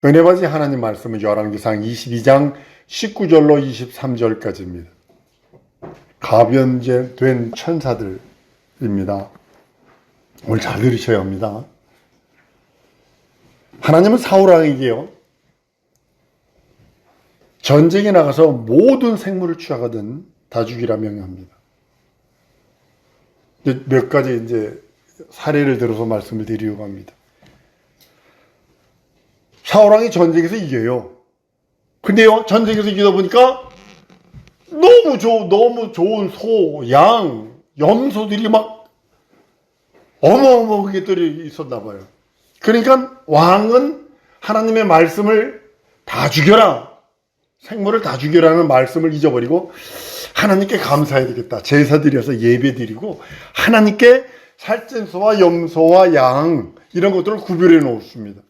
은혜 받으신 하나님 말씀은 열왕기상 22장 19절로 23절까지입니다. 가변된 천사들입니다. 오늘 잘 들으셔야 합니다. 하나님은 사울왕에게요, 전쟁에 나가서 모든 생물을 취하거든 다 죽이라 명령합니다. 몇 가지 사례를 들어서 말씀을 드리려고 합니다. 사울왕이 전쟁에서 이겨요. 근데요, 전쟁에서 이기다 보니까 너무 좋은 소, 양, 염소들이 막 어마어마하게 들이 있었나 봐요. 그러니까 왕은 하나님의 말씀을 다 죽여라, 생물을 다 죽여라는 말씀을 잊어버리고 하나님께 감사해야 되겠다, 제사 드려서 예배 드리고 하나님께 살찐소와 염소와 양 이런 것들을 구별해 놓습니다.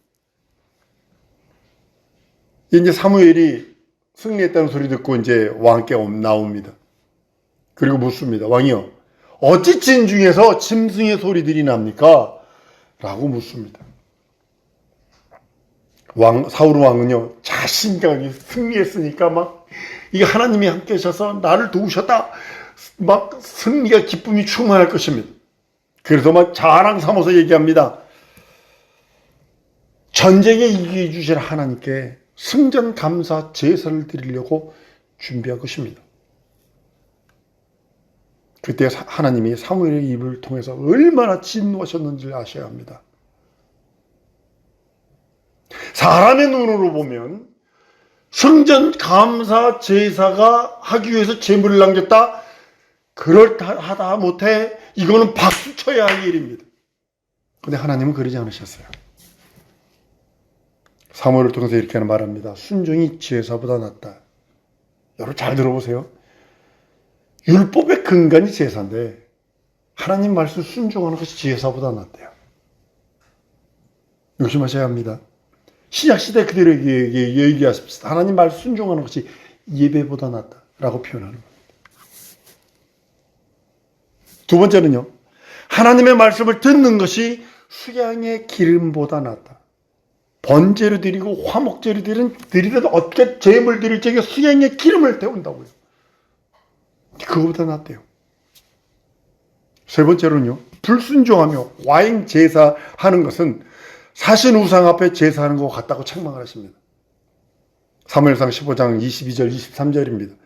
이제 사무엘이 승리했다는 소리 듣고 이제 왕께 나옵니다. 그리고 묻습니다. 왕이요, 어찌 진중에서 짐승의 소리들이 납니까? 라고 묻습니다. 사울 왕은요, 자신감이 승리했으니까 이게 하나님이 함께 하셔서 나를 도우셨다, 승리가 기쁨이 충만할 것입니다. 그래서 자랑 삼아서 얘기합니다. 전쟁에 이기게 주신 하나님께 승전 감사 제사를 드리려고 준비한 것입니다. 그때 하나님이 사무엘의 입을 통해서 얼마나 진노하셨는지 아셔야 합니다. 사람의 눈으로 보면 승전 감사 제사가 하기 위해서 재물을 남겼다, 그럴하다 못해 이거는 박수 쳐야 할 일입니다. 근데 하나님은 그러지 않으셨어요. 사무엘을 통해서 이렇게 말합니다. 순종이 제사보다 낫다. 여러분 잘 들어보세요. 율법의 근간이 제사인데 하나님 말씀 순종하는 것이 제사보다 낫대요. 조심하셔야 합니다. 신약시대 그들에게 얘기하십시다. 하나님 말씀 순종하는 것이 예배보다 낫다라고 표현하는 겁니다. 두 번째는요, 하나님의 말씀을 듣는 것이 수양의 기름보다 낫다. 번제로 드리고 화목제로 드리든 어떻게 제물 드릴 적에 수양의 기름을 태운다고요. 그거보다 낫대요. 세 번째로는요, 불순종하며 과잉 제사하는 것은 사신 우상 앞에 제사하는 것 같다고 책망을 하십니다. 사무엘상 15장 22절 23절입니다.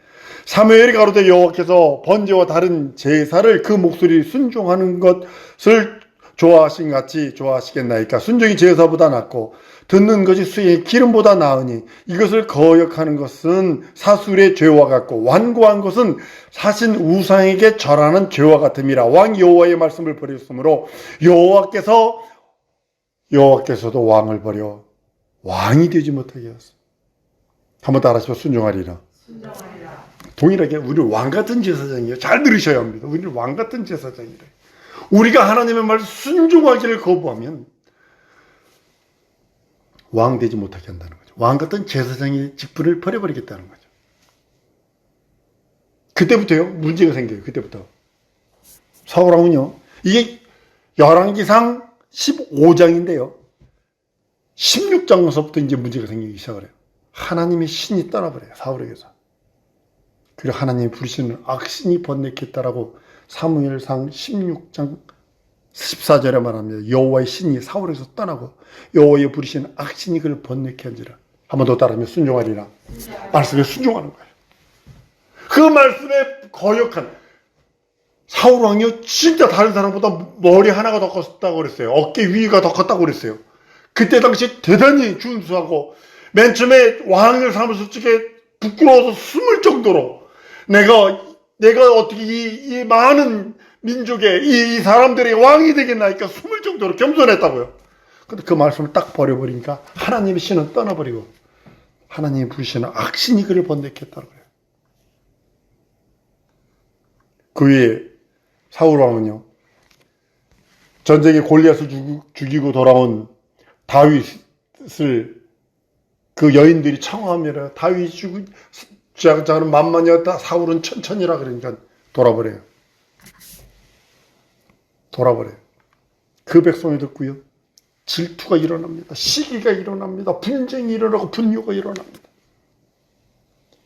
사무엘이 가로되 여호와께서 번제와 다른 제사를 그 목소리 순종하는 것을 좋아하신 같이 좋아하시겠나이까. 순종이 제사보다 낫고 듣는 것이 수의 기름보다 나으니 이것을 거역하는 것은 사술의 죄와 같고 완고한 것은 사신 우상에게 절하는 죄와 같음이라. 왕 여호와의 말씀을 버렸으므로 여호와께서도 왕을 버려 왕이 되지 못하게 하소서. 한번 따라하시고 순종하리라. 동일하게 우리는 왕같은 제사장이에요. 잘 들으셔야 합니다. 우리는 왕같은 제사장이래요. 우리가 하나님의 말씀 순종하기를 거부하면 왕 되지 못하게 한다는 거죠. 왕같은 제사장의 직분을 버려버리겠다는 거죠. 그때부터요, 문제가 생겨요. 그때부터. 사울왕은요, 이게 열왕기상 15장인데요. 16장서부터 이제 문제가 생기기 시작을 해요. 하나님의 신이 떠나버려요. 사울에게서. 그리고 하나님이 부르시는 악신이 번뇌했다라고 사무엘상 16장 14절에 말합니다. 여호와의 신이 사울에서 떠나고 여호와의 부르시는 악신이 그를 번뇌케 한지라. 한 번 더 따르면 순종하리라. 말씀에 순종하는 거예요. 그 말씀에 거역한 사울왕이요, 진짜 다른 사람보다 머리 하나가 더 컸다고 그랬어요. 어깨 위가 더 컸다고 그랬어요. 그때 당시 대단히 준수하고 맨 처음에 왕을 삼았을 적에 부끄러워서 숨을 정도로 내가 어떻게 이 많은 민족의 이 사람들의 왕이 되겠나니까 숨을 정도로 겸손했다고요. 근데 그 말씀을 딱 버려버리니까 하나님의 신은 떠나버리고 하나님이 부르시는 악신이 그를 번뇌했다는 거예요. 그 위에 사울왕은요, 전쟁에 골리앗을 죽이고 돌아온 다윗을 그 여인들이 청하며 다윗이 자는 만만이었다, 사울은 천천히라 그러니까 돌아버려요. 그 백성이 듣고요, 질투가 일어납니다. 시기가 일어납니다. 분쟁이 일어나고 분노가 일어납니다.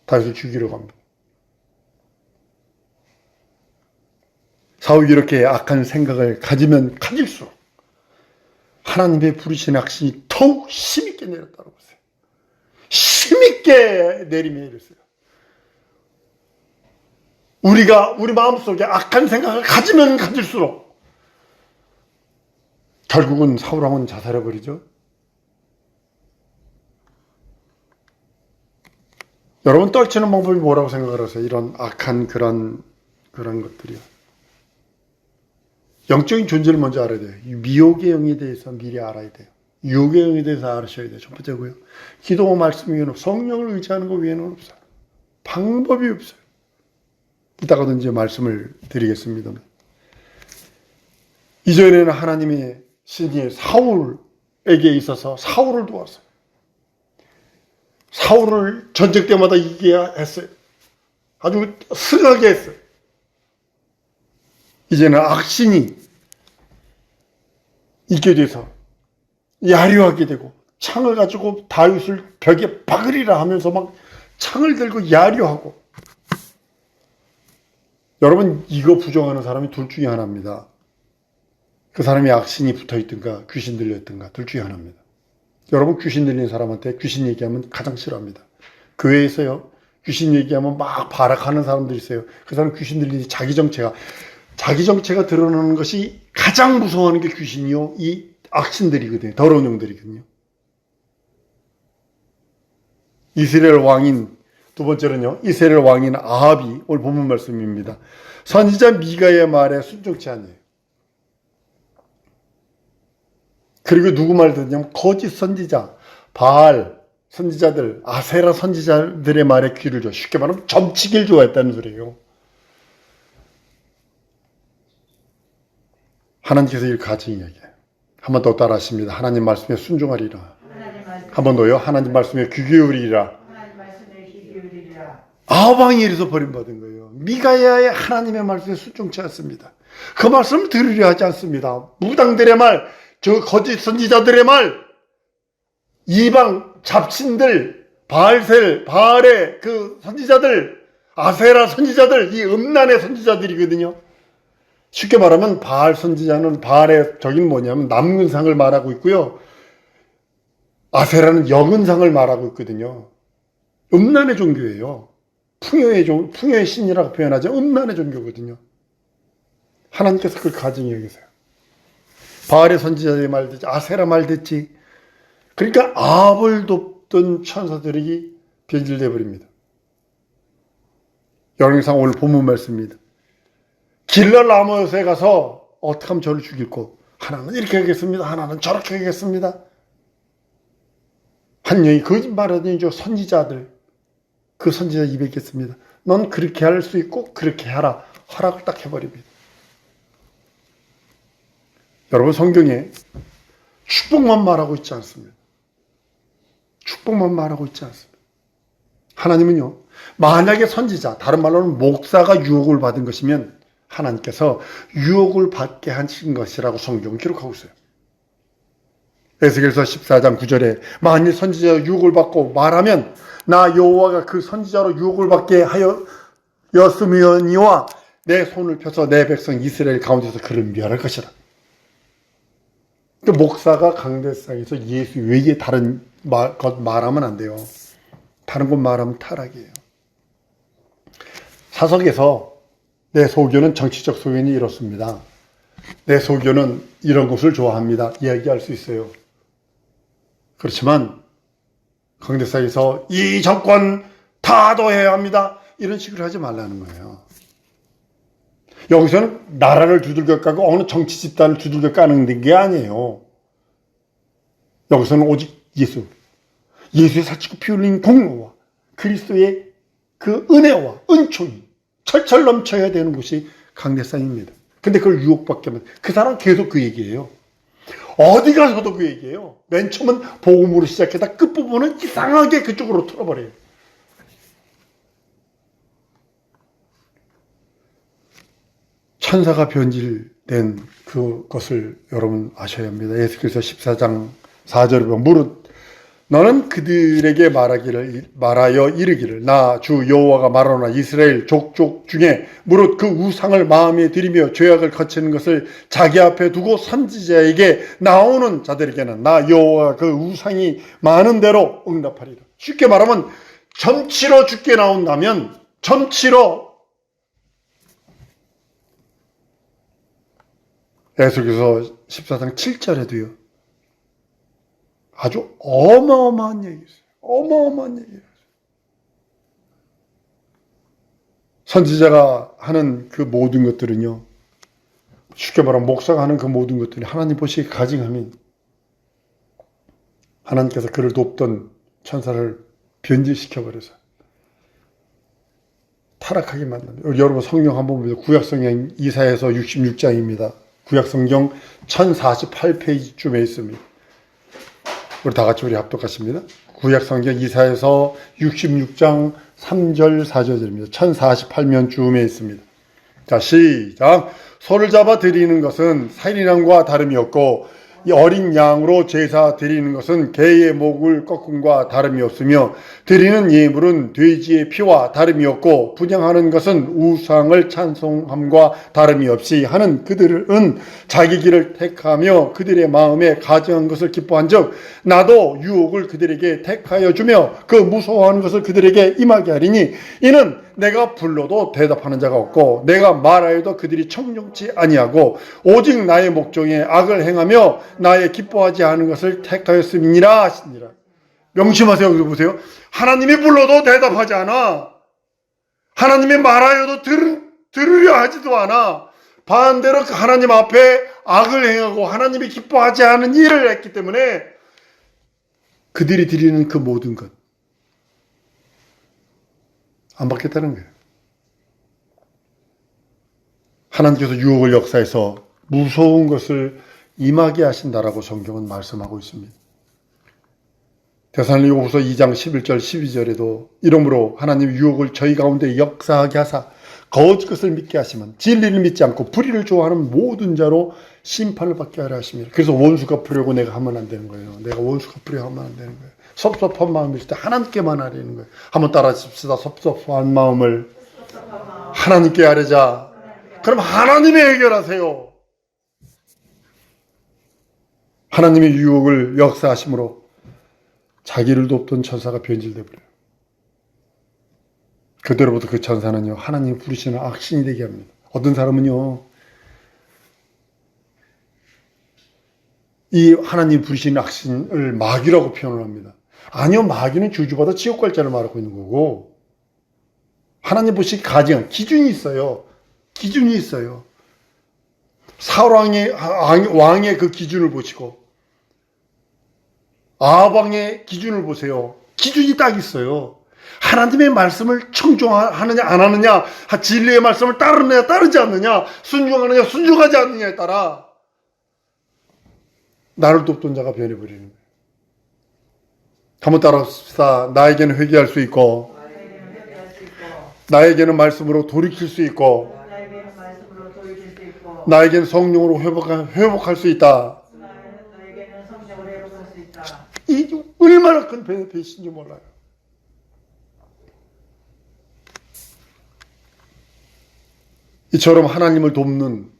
다윗을 죽이려고 합니다. 사울이 이렇게 악한 생각을 가지면 가질수록 하나님의 부르신 악신이 더욱 힘있게 내렸다고 보세요. 힘있게 내리며 이랬어요. 우리가 우리 마음속에 악한 생각을 가지면 가질수록 결국은 사울왕은 자살해버리죠. 여러분, 떨치는 방법이 뭐라고 생각을 하세요? 이런 악한 그런 것들이요. 영적인 존재를 먼저 알아야 돼요. 미혹의 영에 대해서 미리 알아야 돼요. 유혹의 영에 대해서 알으셔야 돼요. 첫 번째고요. 기도와 말씀 외에는, 성령을 의지하는 것 외에는 없어요. 방법이 없어요. 이따가도 이제 말씀을 드리겠습니다. 이전에는 하나님의 신이 사울에게 있어서 사울을 도왔어요. 사울을 전쟁 때마다 이기게 했어요. 아주 승하게 했어요. 이제는 악신이 있게 돼서 야려하게 되고 창을 가지고 다윗을 벽에 박으리라 하면서 막 창을 들고 야려하고. 여러분, 이거 부정하는 사람이 둘 중에 하나입니다. 그 사람이 악신이 붙어있든가 귀신 들렸든가 둘 중에 하나입니다. 여러분, 귀신 들린 사람한테 귀신 얘기하면 가장 싫어합니다. 교회에서요, 귀신 얘기하면 막 발악하는 사람들이 있어요. 그 사람 귀신 들리니 자기 정체가 드러나는 것이 가장 무서워하는 게 귀신이요, 이 악신들이거든요. 더러운 영들이거든요. 이스라엘 왕인, 두 번째는요, 이스라엘 왕인 아합이 오늘 본문 말씀입니다. 선지자 미가의 말에 순종치 아니에요. 그리고 누구 말 듣냐면 거짓 선지자, 바알 선지자들, 아세라 선지자들의 말에 귀를 줘. 쉽게 말하면 점치기를 좋아했다는 소리예요. 하나님께서 이를 가진 이야기예요. 한 번 더 따라하십니다. 하나님 말씀에 순종하리라. 한 번 더요. 하나님 말씀에 귀 기울이리라. 아합왕이 이래서 버림받은 거예요. 미가야의 하나님의 말씀에 순종치 않습니다. 그 말씀을 들으려 하지 않습니다. 무당들의 말, 저 거짓 선지자들의 말, 이방 잡신들, 바알의 그 선지자들, 아세라 선지자들, 이 음란의 선지자들이거든요. 쉽게 말하면 바알 선지자는, 바알의 저긴 뭐냐면 남근상을 말하고 있고요. 아세라는 여근상을 말하고 있거든요. 음란의 종교예요. 풍요의 신이라고 표현하죠. 음란의 종교거든요. 하나님께서 그걸 가증히 여기세요. 바알의 선지자의 말 듣지, 아세라 말 듣지. 그러니까 아합을 돕던 천사들이 변질돼 버립니다. 열왕기상 오늘 본문 말씀입니다. 길랄 라모스에 가서 어떻게 하면 저를 죽일고, 하나는 이렇게 하겠습니다. 하나는 저렇게 하겠습니다. 한 영이 거짓말하더니 저 선지자들, 그 선지자 입에 있겠습니다. 넌 그렇게 할 수 있고 그렇게 하라. 허락을 딱 해버립니다. 여러분, 성경에 축복만 말하고 있지 않습니다. 축복만 말하고 있지 않습니다. 하나님은요, 만약에 선지자, 다른 말로는 목사가 유혹을 받은 것이면 하나님께서 유혹을 받게 하신 것이라고 성경은 기록하고 있어요. 에스겔서 14장 9절에 만일 선지자가 유혹을 받고 말하면 나 여호와가 그 선지자로 유혹을 받게 하였으면이와 내 손을 펴서 내 백성 이스라엘 가운데서 그를 멸할 것이라. 그 목사가 강대상에서 예수 외에 다른 것 말하면 안 돼요. 다른 것 말하면 타락이에요. 사석에서 내 소교는 정치적 소견이 이렇습니다. 내 소교는 이런 것을 좋아합니다. 이야기할 수 있어요. 그렇지만 강대상에서 이 정권 타도해야 합니다. 이런 식으로 하지 말라는 거예요. 여기서는 나라를 두들겨 까고 어느 정치 집단을 두들겨 까는 게 아니에요. 여기서는 오직 예수의 사치고 피 흘린 공로와 그리스도의 그 은혜와 은총이 철철 넘쳐야 되는 곳이 강대상입니다. 근데 그걸 유혹받게 하면 그 사람 계속 그 얘기예요. 어디 가서도 그 얘기예요. 맨 처음은 복음으로 시작해다 끝부분은 이상하게 그쪽으로 틀어버려요. 천사가 된 그것을 여러분 아셔야 합니다. 에스겔서 14장 4절에 보면 무릇 너는 그들에게 말하여 이르기를 나 주 여호와가 말하노라 이스라엘 족족 중에 무릇 그 우상을 마음에 들이며 죄악을 거치는 것을 자기 앞에 두고 선지자에게 나오는 자들에게는 나 여호와가 그 우상이 많은 대로 응답하리라. 쉽게 말하면 점치러 죽게 나온다면 점치러 에스겔서 14장 7절에도요. 아주 어마어마한 얘기였어요. 어마어마한 얘기예요. 선지자가 하는 그 모든 것들은요. 쉽게 말하면 목사가 하는 그 모든 것들이 하나님 보시기에 가증하면 하나님께서 그를 돕던 천사를 변질시켜버려서 타락하게 만듭니다. 여러분 성경 한번 보세요. 구약성경 이사야서 66장입니다. 구약성경 1048페이지쯤에 있습니다. 우리 다 같이 우리 합독하십니다. 구약성경 이사야서 66장 3절 4절입니다. 1048면쯤에 있습니다. 자, 시작. 소를 잡아 드리는 것은 살인함과 다름이 없고 이 어린 양으로 제사 드리는 것은 개의 목을 꺾음과 다름이 없으며 드리는 예물은 돼지의 피와 다름이 없고 분향하는 것은 우상을 찬송함과 다름이 없이 하는 그들은 자기 길을 택하며 그들의 마음에 가증한 것을 기뻐한 적 나도 유혹을 그들에게 택하여 주며 그 무서워하는 것을 그들에게 임하게 하리니 이는 내가 불러도 대답하는 자가 없고 내가 말하여도 그들이 청종치 아니하고 오직 나의 목적에 악을 행하며 나의 기뻐하지 않은 것을 택하였음이니라 하시니라. 명심하세요. 여기 보세요. 하나님이 불러도 대답하지 않아. 하나님이 말하여도 들으려 하지도 않아. 반대로 하나님 앞에 악을 행하고 하나님이 기뻐하지 않은 일을 했기 때문에 그들이 드리는 그 모든 것 안 받겠다는 거예요. 하나님께서 유혹을 역사해서 무서운 것을 임하게 하신다라고 성경은 말씀하고 있습니다. 데살로니가후서 2장 11절 12절에도 이러므로 하나님 유혹을 저희 가운데 역사하게 하사 거짓 것을 믿게 하시면 진리를 믿지 않고 불의를 좋아하는 모든 자로 심판을 받게 하려 하십니다. 그래서 원수 갚으려고 내가 하면 안 되는 거예요. 내가 원수 갚으려고 하면 안 되는 거예요. 섭섭한 마음이 있을 때 하나님께만 하려는 거예요. 한번 따라 하십시다. 섭섭한 마음을 하나님께 하려자. 그럼 하나님이 해결하세요. 하나님의 유혹을 역사하심으로 자기를 돕던 천사가 변질돼 버려요. 그때로부터 그 천사는요 하나님이 부르시는 악신이 되게 합니다. 어떤 사람은요 이 하나님 부르시는 악신을 마귀라고 표현을 합니다. 아니요, 마귀는 저주받아 지옥 갈 자를 말하고 있는 거고 하나님 보시기 가증한 기준이 있어요. 기준이 있어요. 사울왕의 왕의 그 기준을 보시고 아합왕의 기준을 보세요. 기준이 딱 있어요. 하나님의 말씀을 청종하느냐 안 하느냐, 진리의 말씀을 따르느냐 따르지 않느냐, 순종하느냐 순종하지 않느냐에 따라 나를 돕던 자가 변해버리는 거예요. 한번 따라합시다. 나에게는 회개할 수 있고 나에게는 말씀으로 돌이킬 수 있고 나에게는 성령으로 회복할 수 있다. 이 얼마나 큰 베네핏인지 몰라요. 이처럼 하나님을 돕는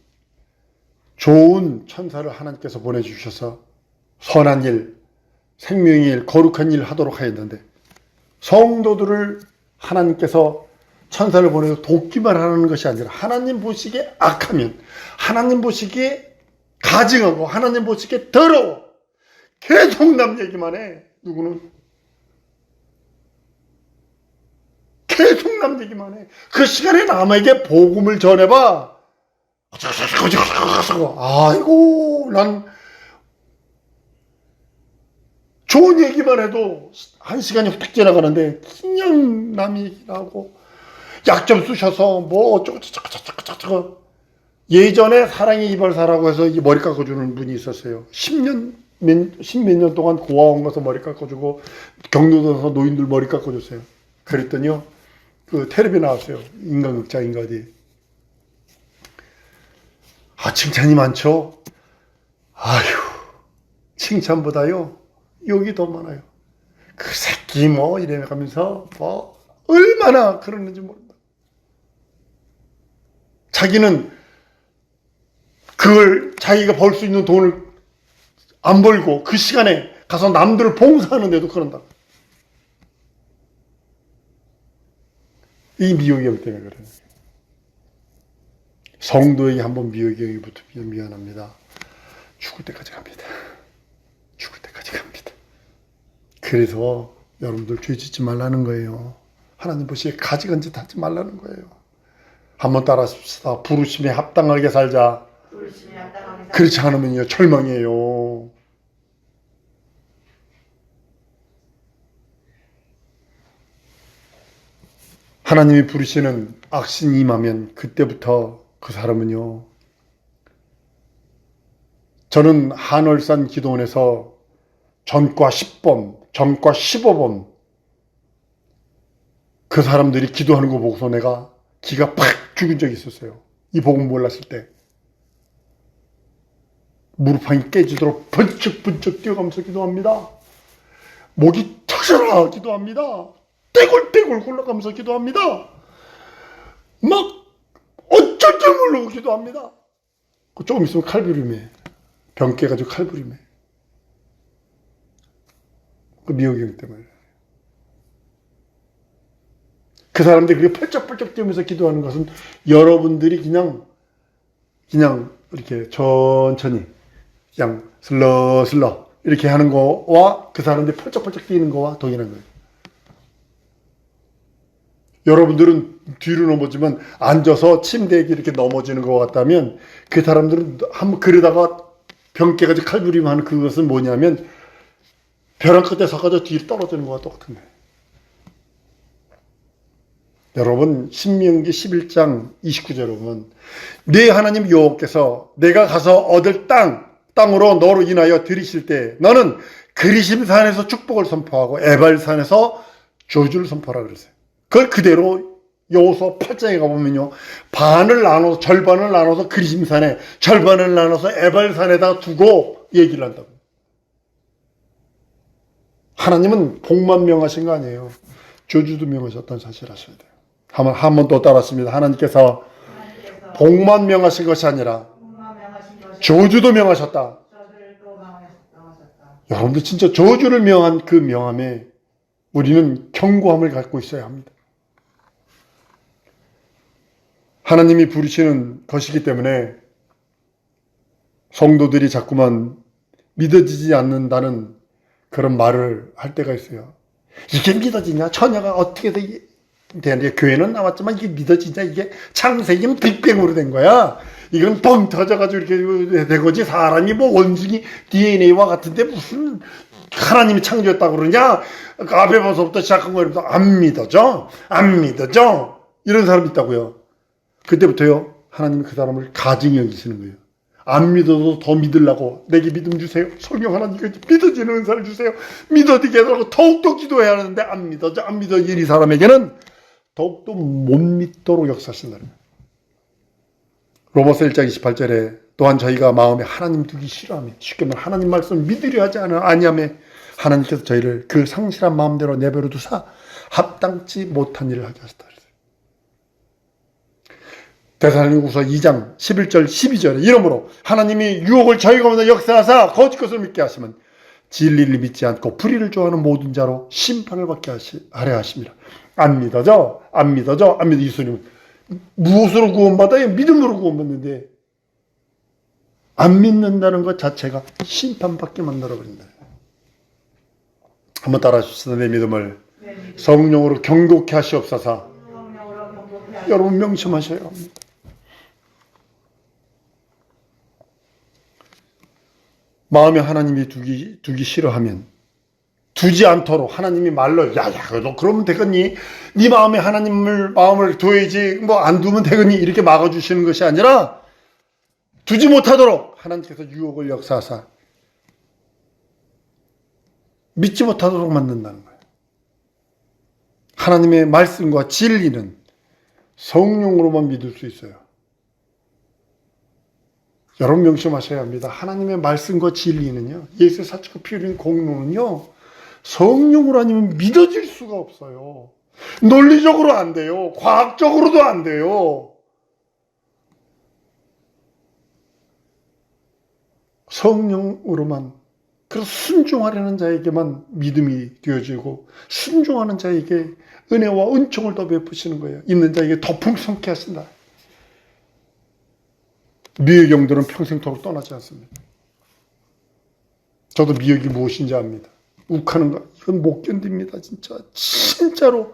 좋은 천사를 하나님께서 보내주셔서 선한 일, 생명의 일, 거룩한 일 하도록 하였는데 성도들을 하나님께서 천사를 보내서 돕기만 하는 것이 아니라 하나님 보시기에 악하면, 하나님 보시기에 가증하고, 하나님 보시기에 더러워. 계속 남 얘기만 해. 누구는 계속 남 얘기만 해. 그 시간에 남에게 복음을 전해봐. 아이고, 난 좋은 얘기만 해도 한 시간이 훅 지나가는데 그냥 남 얘기하고 약 좀 쑤셔서 뭐 어쩌고 예전에 사랑의 이발사라고 해서 이 머리 깎아주는 분이 있었어요. 십몇 년 동안 고아원 가서 머리 깎아주고 경로당에서 노인들 머리 깎아줬어요. 그랬더니요, 그 텔레비 나왔어요. 인간극장 인가디. 칭찬이 많죠? 아휴, 칭찬보다요, 욕이 더 많아요. 그 새끼 뭐 이래가면서 뭐 얼마나 그러는지 모른다. 자기는 그걸 자기가 벌 수 있는 돈을 안 벌고 그 시간에 가서 남들을 봉사하는데도 그런다. 이 미혹이기 때문에 그래요. 성도에게 한번 미혹이 붙으면 미안합니다. 죽을 때까지 갑니다. 죽을 때까지 갑니다. 그래서 여러분들 죄 짓지 말라는 거예요. 하나님 보시기에 가지건 짓 하지 말라는 거예요. 한번 따라하십시다. 부르심에 합당하게 살자. 그렇지 않으면요, 절망이에요. 하나님이 부르시는 악신이 임하면 그때부터 그 사람은요, 저는 한월산 기도원에서 전과 10번, 전과 15번 그 사람들이 기도하는 거 보고서 내가 기가 팍 죽은 적이 있었어요. 이 복음 몰랐을 때. 무릎판이 깨지도록 번쩍번쩍 뛰어가면서 기도합니다. 목이 터져라 기도합니다. 떼굴떼굴 굴러가면서 기도합니다. 막 어쩔 줄 모르고 기도합니다. 조금 있으면 칼부림에 병 깨가지고 칼부림에 그 미혹이기 때문에 그 사람들이 그렇게 펄쩍펄쩍 뛰면서 기도하는 것은 여러분들이 그냥 이렇게 천천히 그냥 슬러슬러 이렇게 하는 거와 그 사람들이 펄쩍펄쩍 뛰는 거와 동일한 거예요. 여러분들은 뒤로 넘어지면 앉아서 침대에 이렇게 넘어지는 것 같다면 그 사람들은 한번 그러다가 병 깨가지고 칼부림하는 그것은 뭐냐면 벼랑 끝에 서가지고 뒤로 떨어지는 거와 똑같은 거예요. 여러분 신명기 11장 29절에 보면 네 하나님 여호와께서 내가 가서 얻을 땅으로 너로 인하여 들이실 때 너는 그리심산에서 축복을 선포하고 에발산에서 저주를 선포하라 그랬어요. 그걸 그대로 여호수아 8장에 가보면요, 절반을 나눠서 그리심산에, 절반을 나눠서 에발산에다 두고 얘기를 한다고. 하나님은 복만 명하신 거 아니에요. 저주도 명하셨다는 사실 아셔야 돼요. 한 번 또 따랐습니다. 하나님께서 복만 명하신 것이 아니라 저주도 명하셨다. 여러분들 진짜 저주를 명한 그 명함에 우리는 견고함을 갖고 있어야 합니다. 하나님이 부르시는 것이기 때문에 성도들이 자꾸만 믿어지지 않는다는 그런 말을 할 때가 있어요. 이게 믿어지냐? 처녀가 어떻게 되는데 교회는 나왔지만 이게 믿어지냐? 이게 창세기는 빅뱅으로 된 거야. 이건 뻥 터져가지고 이렇게 된 거지. 사람이 뭐 원숭이 DNA와 같은데 무슨 하나님이 창조했다고 그러냐? 아베버서부터 시작한 거라면서 안 믿어져? 안 믿어져? 이런 사람이 있다고요. 그때부터요, 하나님이 그 사람을 가증히 여기시는 거예요. 안 믿어도 더 믿으려고 내게 믿음 주세요. 성령 하나님께 믿어지는 은사를 주세요. 믿어지게 해달라고 더욱더 기도해야 하는데 안 믿어져. 이 사람에게는 더욱더 못 믿도록 역사하신다는 거예요. 로마서 1장 28절에 또한 저희가 마음에 하나님 두기 싫어하며 쉽게 말하면 하나님 말씀 믿으려 하지 아니하며 하나님께서 저희를 그 상실한 마음대로 내버려 두사 합당치 못한 일을 하게 하셨다. 데살로니가후서 2장 11절 12절에 이러므로 하나님이 유혹을 저희 가운데 역사하사 거짓 것을 믿게 하시면 진리를 믿지 않고 불의를 좋아하는 모든 자로 심판을 받게 하려 하십니다. 안 믿어져? 안 믿어져? 안 믿어? 예수님은 무엇으로 구원받아요? 믿음으로 구원받는데 안 믿는다는 것 자체가 심판받게 만들어버린다. 한번 따라 하십시다. 내 믿음을 성령으로 경고케 하시옵소서. 여러분 명심하셔야 합니다. 마음에 하나님이 두기 싫어하면 두지 않도록 하나님이 말로 야야 너 그러면 되겠니? 네 마음에 마음을 둬야지 뭐 안 두면 되겠니? 이렇게 막아주시는 것이 아니라 두지 못하도록 하나님께서 유혹을 역사하사 믿지 못하도록 만든다는 거예요. 하나님의 말씀과 진리는 성령으로만 믿을 수 있어요. 여러분 명심하셔야 합니다. 하나님의 말씀과 진리는요, 예수의 사적과 피 흘린 공로는요, 성령으로 아니면 믿어질 수가 없어요. 논리적으로 안 돼요. 과학적으로도 안 돼요. 성령으로만, 그래서 순종하려는 자에게만 믿음이 되어지고 순종하는 자에게 은혜와 은총을 더 베푸시는 거예요. 있는 자에게 더 풍성케 하신다. 미혹의 영들은 평생토록 떠나지 않습니다. 저도 미혹이 무엇인지 압니다. 욱하는 거 이건 못 견딥니다. 진짜로.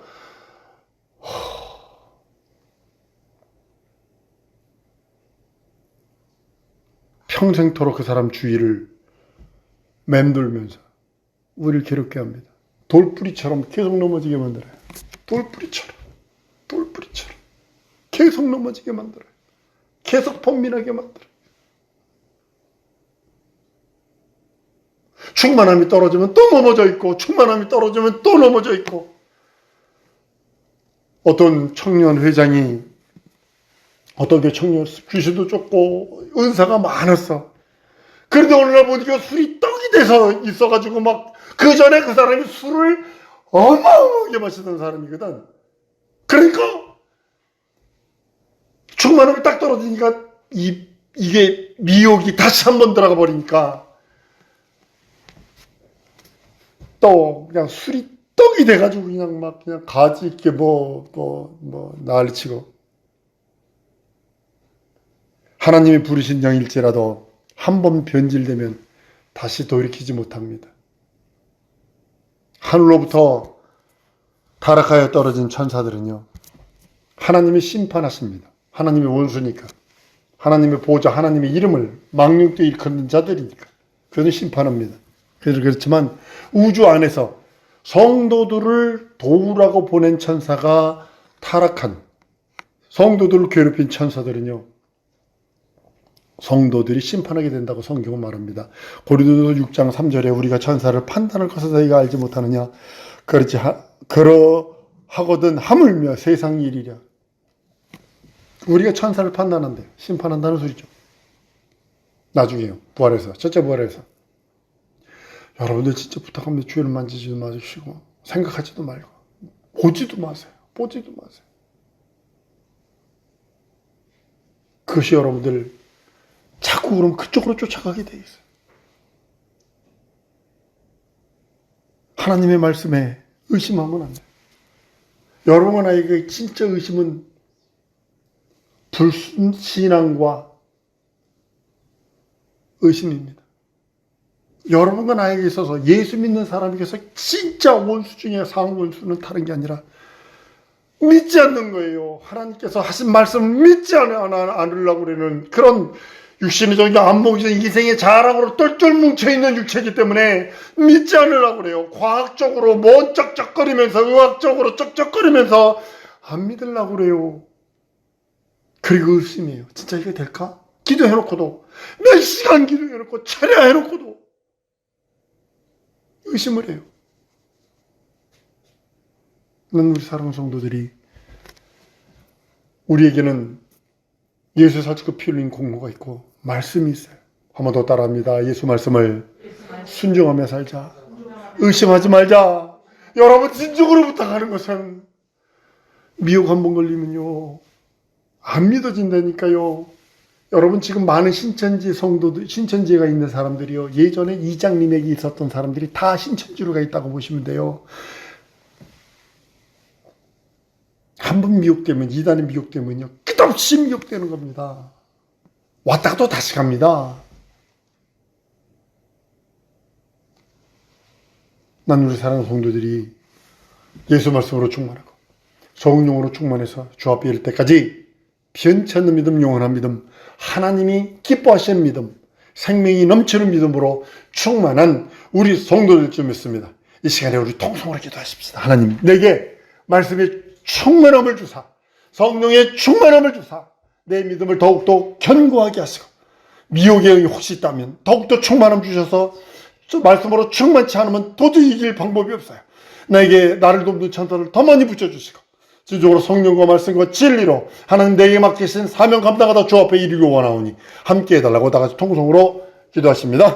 평생토록 그 사람 주위를 맴돌면서 우리를 괴롭게 합니다. 돌뿌리처럼 계속 넘어지게 만들어요. 돌뿌리처럼 계속 넘어지게 만들어요. 계속 번민하게 만들어요. 충만함이 떨어지면 또 넘어져 있고, 충만함이 떨어지면 또 넘어져 있고. 어떤 청년 회장이, 어떤 게 청년 귀신도 쫓고 은사가 많았어. 그런데 어느 날 보니까 술이 떡이 돼서 있어가지고 막, 그 전에 그 사람이 술을 어마어마하게 마시던 사람이거든. 그러니까 충만함이 딱 떨어지니까 이게 미혹이 다시 한번 들어가 버리니까 또 그냥 술이 떡이 돼가지고 그냥 막 그냥 가지 있게 난리치고. 하나님이 부르신 영일지라도 한 번 변질되면 다시 돌이키지 못합니다. 하늘로부터 타락하여 떨어진 천사들은요, 하나님이 심판하십니다. 하나님의 원수니까, 하나님의 보좌, 하나님의 이름을 망령되이 일컫는 자들이니까 그들은 심판합니다. 그렇지만 우주 안에서 성도들을 도우라고 보낸 천사가 타락한, 성도들을 괴롭힌 천사들은요, 성도들이 심판하게 된다고 성경은 말합니다. 고린도서 6장 3절에 우리가 천사를 판단할 것을 너희가 알지 못하느냐, 그러하거든 하물며 세상 일이랴. 우리가 천사를 판단한대, 심판한다는 소리죠. 나중에요, 부활해서, 첫째 부활해서. 여러분들 진짜 부탁합니다. 주의를 만지지도 마시고 생각하지도 말고 보지도 마세요. 그것이 여러분들 자꾸 그럼 그쪽으로 쫓아가게 돼 있어요. 하나님의 말씀에 의심하면 안 돼요. 여러분 아이에게 진짜 의심은 불신앙과 의심입니다. 여러분과 나에게 있어서 예수 믿는 사람에게서 진짜 원수 중에 상원수는 다른 게 아니라 믿지 않는 거예요. 하나님께서 하신 말씀을 믿지 않으려고 그러는 그런 육신의 안목적 인생의 자랑으로 똘똘 뭉쳐있는 육체이기 때문에 믿지 않으려고 그래요. 과학적으로 뭔 쩍쩍거리면서, 의학적으로 쩍쩍거리면서 안 믿으려고 그래요. 그리고 의심이에요. 진짜 이게 될까? 기도해놓고도, 몇 시간 기도해놓고 차려해놓고도 의심을 해요. 우리 사랑하는 성도들이, 우리에게는 예수의 살찌고 피 흘린 공로가 있고 말씀이 있어요. 한 번 더 따라합니다. 예수 말씀을 순종하며 살자. 의심하지 말자. 여러분 진정으로 부탁하는 것은 미혹 한 번 걸리면요, 안 믿어진다니까요. 여러분 지금 많은 신천지 성도들, 신천지가 있는 사람들이요, 예전에 이장님에게 있었던 사람들이 다 신천지로 가 있다고 보시면 돼요. 한 번 미혹되면, 이단에 미혹되면요, 끝없이 미혹되는 겁니다. 왔다가 또 다시 갑니다. 난 우리 사랑하는 성도들이 예수 말씀으로 충만하고 성령으로 충만해서 주 앞에 이를 때까지 변치 않는 믿음, 영원한 믿음, 하나님이 기뻐하시는 믿음, 생명이 넘치는 믿음으로 충만한 우리 성도들 좀 있습니다. 이 시간에 우리 통성으로 기도하십시다. 하나님, 내게 말씀의 충만함을 주사, 성령의 충만함을 주사, 내 믿음을 더욱더 견고하게 하시고, 미혹의 영이 혹시 있다면 더욱더 충만함 주셔서 말씀으로 충만치 않으면 도저히 이길 방법이 없어요. 나에게 나를 돕는 천사를 더 많이 붙여주시고, 지적으로 성령과 말씀과 진리로 하나님 내게 맡기신 사명 감당하다 주 앞에 이르기 원하오니 함께 해달라고 다 같이 통성으로 기도하십니다.